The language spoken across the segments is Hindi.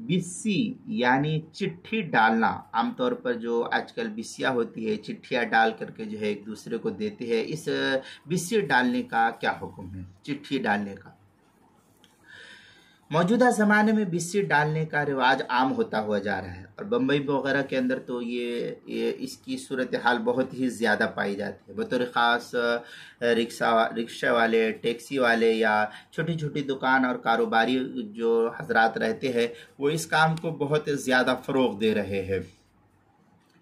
बिस्सी यानी चिट्ठी डालना, आमतौर पर जो आजकल बिस्सियाँ होती है, चिट्ठियाँ डाल करके जो है एक दूसरे को देते हैं, इस बिस्सी डालने का क्या हुक्म है, चिट्ठी डालने का। मौजूदा ज़माने में बिस्सी डालने का रिवाज आम होता हुआ जा रहा है और बम्बई वगैरह के अंदर तो ये इसकी सूरत हाल बहुत ही ज़्यादा पाई जाती है। बतौर ख़ास रिक्शा वाले, टैक्सी वाले या छोटी छोटी दुकान और कारोबारी जो हजरात रहते हैं वो इस काम को बहुत ज़्यादा फ़रोग़ दे रहे हैं।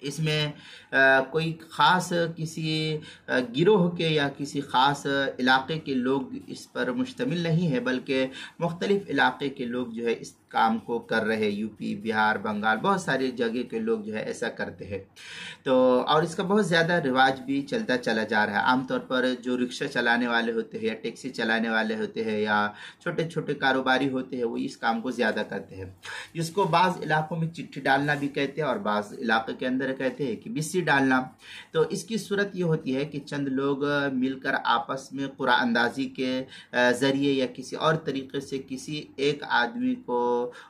इसमें कोई ख़ास किसी गिरोह के या किसी ख़ास इलाक़े के लोग इस पर मुश्तमिल नहीं है, बल्कि मुख्तलिफ़ इलाक़े के लोग जो है इस काम को कर रहे हैं। यूपी, बिहार, बंगाल, बहुत सारी जगह के लोग जो है ऐसा करते हैं। तो और इसका बहुत ज़्यादा रिवाज भी चलता चला जा रहा है। आमतौर पर जो रिक्शा चलाने वाले होते हैं या टैक्सी चलाने वाले होते हैं या छोटे छोटे कारोबारी होते हैं वो इस काम को ज़्यादा करते हैं, जिसको बाज़ इलाक़ों में चिट्ठी डालना भी कहते हैं और बाज़ इलाक़े के अंदर कहते हैं कि बिस्सी डालना। तो इसकी सूरत ये होती है कि चंद लोग मिलकर आपस में कुरान अंदाज़ी के ज़रिए या किसी और तरीक़े से किसी एक आदमी को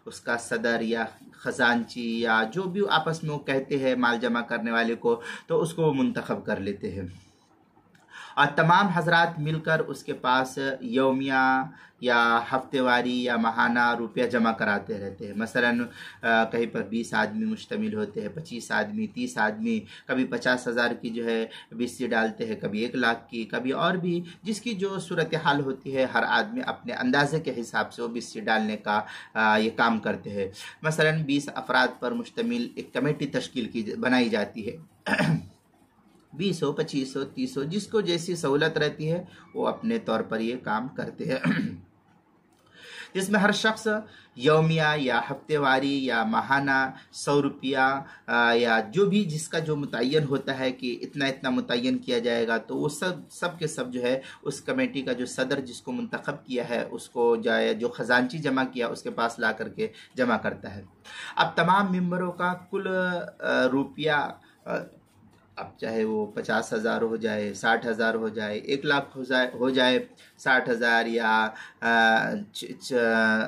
उसका सदर या ख़जांची या जो भी आपस में वो कहते हैं माल जमा करने वाले को, तो उसको वो मुंतखब कर लेते हैं और तमाम हजरात मिलकर उसके पास यौमिया या हफ्तेवारी या माहाना रुपया जमा कराते रहते हैं। मसलन कहीं पर 20 आदमी मुश्तमिल होते हैं, 25 आदमी, 30 आदमी, कभी 50,000 की जो है बिस्सी डालते हैं, कभी 1 लाख की, कभी और भी जिसकी जो सूरत हाल होती है हर आदमी अपने अंदाजे के हिसाब से वो बिस्सी डालने का ये काम करते हैं। मसलन 20 अफराद पर मुश्तमिल एक कमेटी तश्कील बनाई जाती है। 20 हो, 25 हो, 30 हो, जिसको जैसी सहूलत रहती है वो अपने तौर पर ये काम करते हैं। जिसमें हर शख्स यौमिया या हफ्तेवारी या माहाना 100 रुपया या जो भी जिसका जो मुतय्यन होता है कि इतना इतना मुतय्यन किया जाएगा, तो वो सब के सब जो है उस कमेटी का जो सदर जिसको मुंतखब किया है उसको जो ख़जांची जमा किया उसके पास ला करके जमा करता है। अब तमाम मेंबरों का कुल रुपया, अब चाहे वो 50,000 हो जाए, 60,000 हो जाए, 1 लाख हो जाए 60,000 या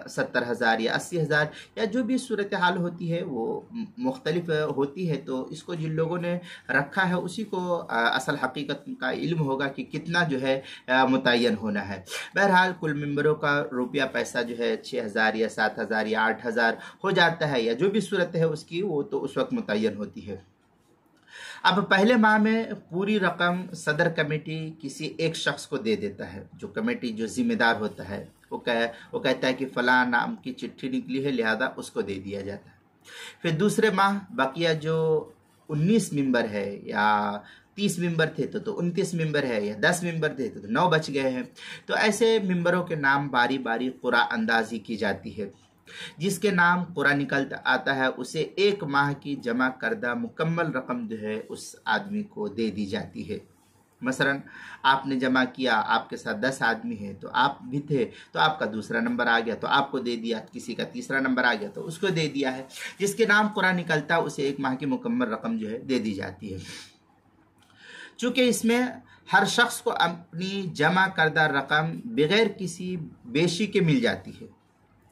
70,000 या 80,000 या जो भी सूरत हाल होती है वो मुख्तलिफ होती है। तो इसको जिन लोगों ने रखा है उसी को असल हकीकत का इल्म होगा कि कितना जो है मुतय्यन होना है। बहरहाल कुल मेंबरों का रुपया पैसा जो है 6,000 या 7,000 या 8,000 हो जाता है या जो भी सूरत है उसकी, वो तो उस वक्त मुतय्यन होती है। अब पहले माह में पूरी रकम सदर कमेटी किसी एक शख्स को दे देता है। जो कमेटी जो जिम्मेदार होता है वो कहता है कि फ़लाँ नाम की चिट्ठी निकली है, लिहाजा उसको दे दिया जाता है। फिर दूसरे माह बकिया जो 19 मेंबर है या 30 मेंबर थे तो 29 मेंबर है या 10 मेंबर थे तो 9 बच गए हैं। तो ऐसे मेंबरों के नाम बारी बारी कुरान अंदाज़ी की जाती है। जिसके नाम कुरान निकलता आता है उसे 1 माह की जमा करदा मुकम्मल रकम जो है उस आदमी को दे दी जाती है। मसलन आपने जमा किया, आपके साथ 10 आदमी हैं तो आप भी थे, तो आपका दूसरा नंबर आ गया तो आपको दे दिया, किसी का तीसरा नंबर आ गया तो उसको दे दिया है। जिसके नाम कुरान निकलता उसे 1 माह की मुकम्मल रकम जो है दे दी जाती है। चूँकि इसमें हर शख्स को अपनी जमा करदा रकम बगैर किसी बेशी के मिल जाती है,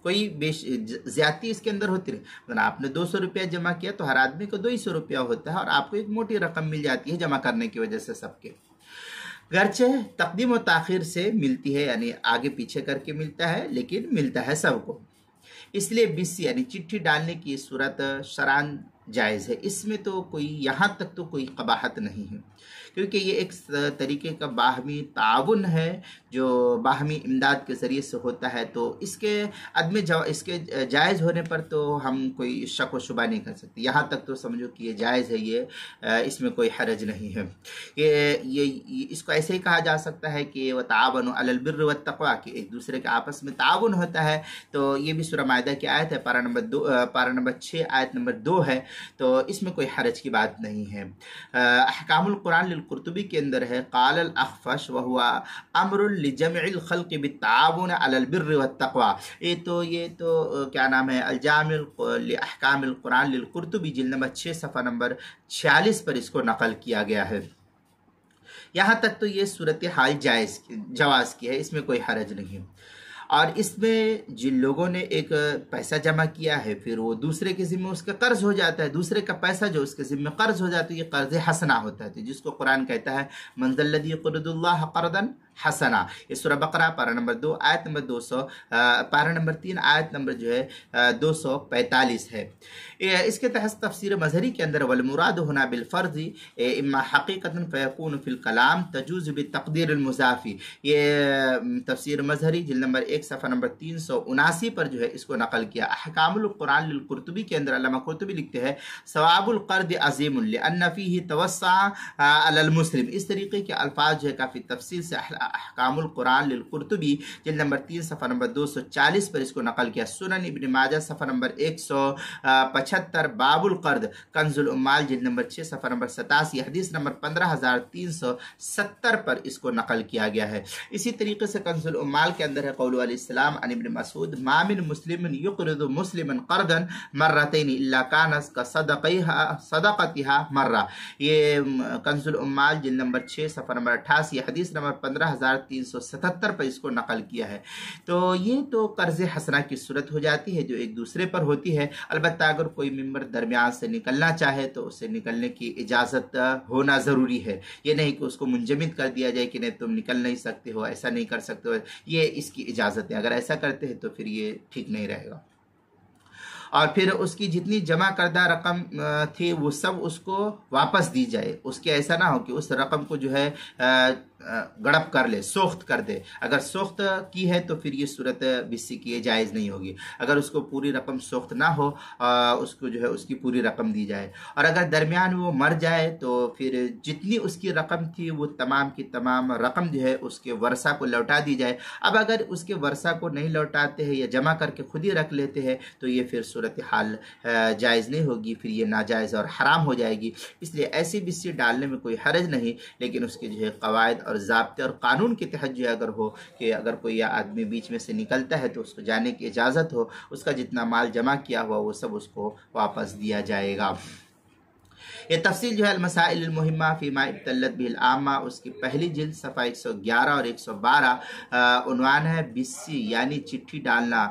कोई ज्यादती इसके अंदर होती नहीं। मतलब आपने 200 रुपया जमा किया तो हर आदमी को 200 रुपया होता है और आपको एक मोटी रकम मिल जाती है जमा करने की वजह से सबके। गर्चे तकदीम और ताखिर से मिलती है, यानी आगे पीछे करके मिलता है, लेकिन मिलता है सबको। इसलिए बिस्सी यानी चिट्ठी डालने की सूरत शरान जायज़ है। इसमें तो कोई यहाँ तक तो कोई कबाहत नहीं है, क्योंकि ये एक तरीके का बाहमी ताउन है जो बाहमी इमदाद के ज़रिए से होता है। तो इसके जायज़ होने पर तो हम कोई शक व शुबा नहीं कर सकते। यहाँ तक तो समझो कि ये जायज़ है, ये इसमें कोई हरज नहीं है। ये इसको ऐसे ही कहा जा सकता है कि व तावनु अलल बिर्रि वत तक़वा, कि एक दूसरे के आपस में ताउन होता है। तो ये भी सूरह माइदा की आयत है, पारा नंबर 6 आयत नंबर 2 है। तो इसमें कोई हरज की बात नहीं है। अहकामुल कुरान लिल कुर्तुबी के अंदर है क़ालल अख़फ़श व हुवा अम्रुन लिजमीइल ख़ल्क़ि बित्ताउन अलल बिर्रि वत तक़वा। ये तो क्या नाम है, अल जामिउ लि अहकामिल कुरान लिल कुर्तुबी जिल्द नंबर 6 सफ़ा नंबर 46 पर इसको नकल किया गया है। यहाँ तक तो ये सूरत हाल जवाज़ की है, इसमें कोई हरज नहीं है। और इसमें जिन लोगों ने एक पैसा जमा किया है, फिर वो दूसरे के ज़िम्मे उसका कर्ज हो जाता है, दूसरे का पैसा जो उसके ज़िम्मे कर्ज हो जाता है, ये कर्ज हसना होता है। तो जिसको कुरान कहता है मंज़ल्लज़ी यक़रिदुल्लाह क़र्ज़न हसना, ये सूरह बकरा पारा नंबर 2 आयत नंबर 200, पारा नंबर 3 आयत नंबर जो है 245 है। इसके तहत तफसीर मजहरी के अंदर वल मुराद होना बिल फ़र्ज़ी इम्मा हकीकतन फ़यकून फ़िल कलाम तजूज़ बि तक़दीर अल मुज़ाफ़ी, ये तफसीर मजहरी जिल्द नंबर 1 सफ़ा नंबर 379 पर जो है इसको नकल किया। अहकामुल कुरान लिल कुर्तुबी के अंदर अल्लामा कुर्तुबी लिखते हैं सवाबुल क़र्ज़ अज़ीमुन लिअन्न फ़ीही तवस्सा अलल मुस्लिम। इस तरीके के अल्फाज जो है काफ़ी तफसील से अहकामुल कुरान लिल कुर्तुबी जिल्द नंबर 3 सफ़ा नंबर 240 पर इसको नकल किया। सुनन इब्न माजा सफ़ा नंबर 175 बाबुल क़र्ज़ कंजुल उम्माल जिल्द नंबर 6 सफ़ा नंबर 87 हदीस नंबर 15370 पर इसको नकल किया गया है। इसी तरीके से कंजुल उम्माल के अंदर है क़ौलु अलैहिस्सलाम अन इब्न मसूद मा मिन मुस्लिमिन युक़रिदु मुस्लिमन क़र्ज़न मर्रतैन इल्ला कानस का सदक़तिहा मर्रा, ये कंजुल उम्माल जिल्द नंबर 6 सफ़ा नंबर 88 हदीस नंबर 15377 पर इसको नकल किया है। तो ये तो कर्ज़ हसना की सूरत हो जाती है जो एक दूसरे पर होती है। अलबत्ता अगर कोई मेंबर दरमियान से निकलना चाहे तो उसे निकलने की इजाज़त होना ज़रूरी है। ये नहीं कि उसको मुंजमिद कर दिया जाए कि नहीं तुम निकल नहीं सकते हो, ऐसा नहीं कर सकते हो, ये इसकी इजाज़त है। अगर ऐसा करते हैं तो फिर ये ठीक नहीं रहेगा। और फिर उसकी जितनी जमा करदा रकम थी वो सब उसको वापस दी जाए। उसके ऐसा ना हो कि उस रकम को जो है गड़प कर ले, सोख्त कर दे। अगर सोख्त की है तो फिर ये सूरत बिस्सी की जायज़ नहीं होगी। अगर उसको पूरी रकम सोख्त ना हो उसको जो है उसकी पूरी रकम दी जाए। और अगर दरमियान वो मर जाए तो फिर जितनी उसकी रकम थी वो तमाम की तमाम रकम जो है उसके वर्सा को लौटा दी जाए। अब अगर उसके वर्सा को नहीं लौटाते हैं या जमा करके खुद ही रख लेते हैं तो ये फिर सूरत हाल जायज़ नहीं होगी, फिर ये नाजायज़ और हराम हो जाएगी। इसलिए ऐसी बिस्सी डालने में कोई हरज नहीं, लेकिन उसके जो है क़वायद और ज़ाब्ते और कानून के तहत जो अगर हो कि अगर कोई आदमी बीच में से निकलता है तो उसको जाने की इजाज़त हो, उसका जितना माल जमा किया हुआ वो सब उसको वापस दिया जाएगा। ये तफसील जो है अलमसाइल मुहिम्मा फ़ीमा इब्तलत बिल आमा उसकी पहली जिल्द सफ़ा 111 और 112 उन्वान है बिस्सी यानी चिट्ठी डालना।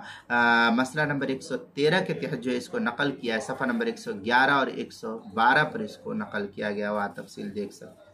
मसला नंबर 113 के तहत जो है इसको नकल किया है। सफ़ा नंबर 111 और 112 पर इसको नकल किया गया, वहाँ तफसील देख सकते हैं।